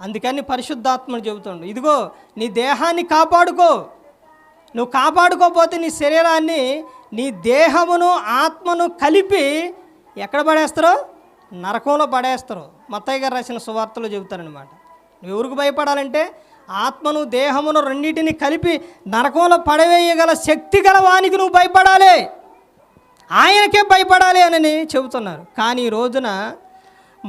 అందుకని పరిశుద్ధాత్ముడు చెబుతుండు, ఇదిగో నీ దేహాన్ని కాపాడుకో. నువ్వు కాపాడుకోకపోతే నీ శరీరాన్ని, నీ దేహమును ఆత్మను కలిపి ఎక్కడ పడేస్తారో? నరకంలో పడేస్తారు. మత్తయి గారు రాసిన సువార్తలో చెబుతారనమాట. నువ్వు ఎవరికి భయపడాలంటే ఆత్మను దేహమును రెండింటిని కలిపి నరకంలో పడవేయగల శక్తి గల వానికి నువ్వు భయపడాలి, ఆయనకే భయపడాలి అని చెబుతున్నారు. కానీ ఈ రోజున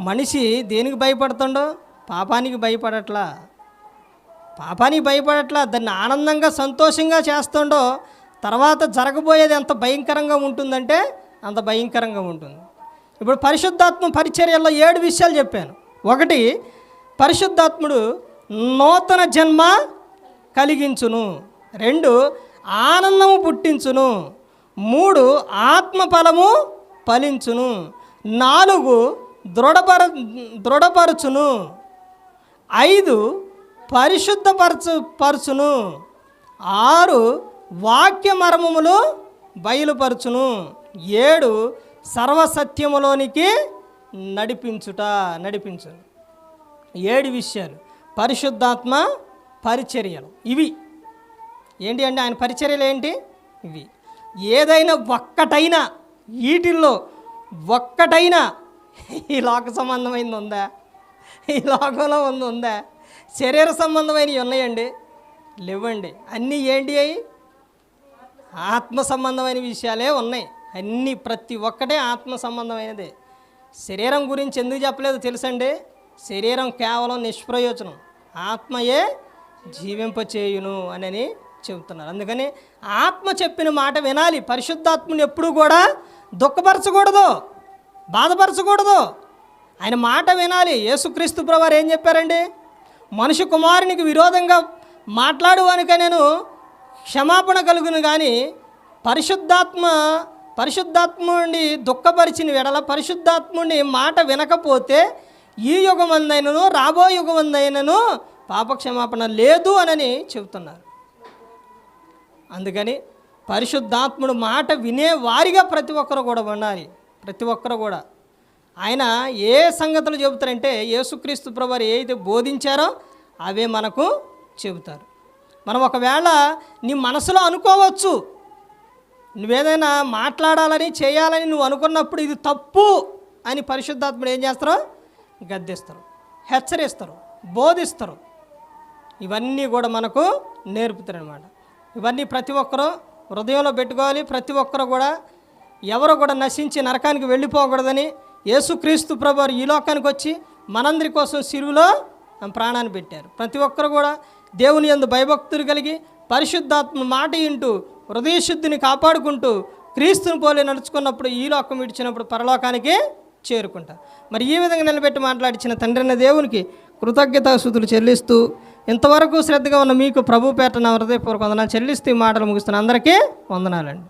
మనిషి దేనికి భయపడుతుండో? పాపానికి భయపడట్లా, పాపానికి భయపడట్లా, దాన్ని ఆనందంగా సంతోషంగా చేస్తుండో తర్వాత జరగబోయేది ఎంత భయంకరంగా ఉంటుందంటే అంత భయంకరంగా ఉంటుంది. ఇప్పుడు పరిశుద్ధాత్మ పరిచర్యల్లో 7 విషయాలు చెప్పాను. 1, పరిశుద్ధాత్ముడు నూతన జన్మ కలిగించును. 2, ఆనందము పుట్టించును. 3, ఆత్మఫలము ఫలించును. 4, దృఢపరచును. 5, పరిశుద్ధపరచును. 6, వాక్య మర్మములు బయలుపరచును. 7, సర్వసత్యములోనికి నడిపించు. 7 విషయాలు పరిశుద్ధాత్మ పరిచర్యలు. ఇవి ఏంటి అంటే ఆయన పరిచర్యలు ఏంటి? ఇవి. ఏదైనా ఒక్కటైనా వీటిల్లో ఒక్కటైనా ఈ లోక సంబంధమైనది ఉందా? ఈ లోకంలో ఉందా? శరీర సంబంధమైనవి ఉన్నాయండి? లేవండి. అన్నీ ఏంటి అవి? ఆత్మ సంబంధమైన విషయాలే ఉన్నాయి అన్నీ. ప్రతి ఒక్కటే ఆత్మ సంబంధమైనదే. శరీరం గురించి ఎందుకు చెప్పలేదు తెలుసండి? శరీరం కేవలం నిష్ప్రయోజనం, ఆత్మయే జీవింపచేయును అని చెబుతున్నారు. అందుకని ఆత్మ చెప్పిన మాట వినాలి. పరిశుద్ధాత్మని ఎప్పుడూ కూడా దుఃఖపరచకూడదు, బాధపరచకూడదు. ఆయన మాట వినాలి. యేసుక్రీస్తు ప్రభువారు ఏం చెప్పారండి? మనుష్య కుమారునికి విరోధంగా మాట్లాడువానిక నేను క్షమాపణ కలుగును, కానీ పరిశుద్ధాత్ముడిని దుఃఖపరిచిన వెడల, పరిశుద్ధాత్ముడిని మాట వినకపోతే ఈ యుగమందైనను రాబో యుగమందైనను పాపక్షమాపణ లేదు అని చెబుతున్నారు. అందుకని పరిశుద్ధాత్ముడు మాట వినే వారిగా ప్రతి ఒక్కరు కూడా ఉండాలి. ప్రతి ఒక్కరు కూడా ఆయన ఏ సంగతులు చెబుతారంటే యేసుక్రీస్తు ప్రభువారు ఏదైతే బోధించారో అవే మనకు చెబుతారు. మనం ఒకవేళ నీ మనసులో అనుకోవచ్చు, నువ్వేదైనా మాట్లాడాలని చేయాలని నువ్వు అనుకున్నప్పుడు ఇది తప్పు అని పరిశుద్ధాత్ముడు ఏం చేస్తారు? గద్దిస్తారు, హెచ్చరిస్తారు, బోధిస్తారు. ఇవన్నీ కూడా మనకు నేర్పుతారనమాట. ఇవన్నీ ప్రతి ఒక్కరూ హృదయంలో పెట్టుకోవాలి. ప్రతి ఒక్కరు కూడా ఎవరు కూడా నశించి నరకానికి వెళ్ళిపోకూడదని యేసుక్రీస్తు ప్రభువారు ఈ లోకానికి వచ్చి మనందరి కోసం సిలువలో ప్రాణాన్ని పెట్టారు. ప్రతి ఒక్కరు కూడా దేవుని యందు భయభక్తులు కలిగి పరిశుద్ధాత్మ మాట వింటూ హృదయశుద్ధిని కాపాడుకుంటూ క్రీస్తుని పోలి నడుచుకున్నప్పుడు ఈ లోకం విడిచినప్పుడు పరలోకానికి చేరుకుంటారు. మరి ఈ విధంగా నిలబెట్టి మాట్లాడించిన తండ్రి అన్న దేవునికి కృతజ్ఞతాస్తుతులు చెల్లిస్తూ ఇంతవరకు శ్రద్ధగా ఉన్న మీకు ప్రభు పేట నా హృదయపూర్వక వందనాలు చెల్లిస్తూ ఈ మాటలు ముగిస్తున్న అందరికీ వందనాలండి.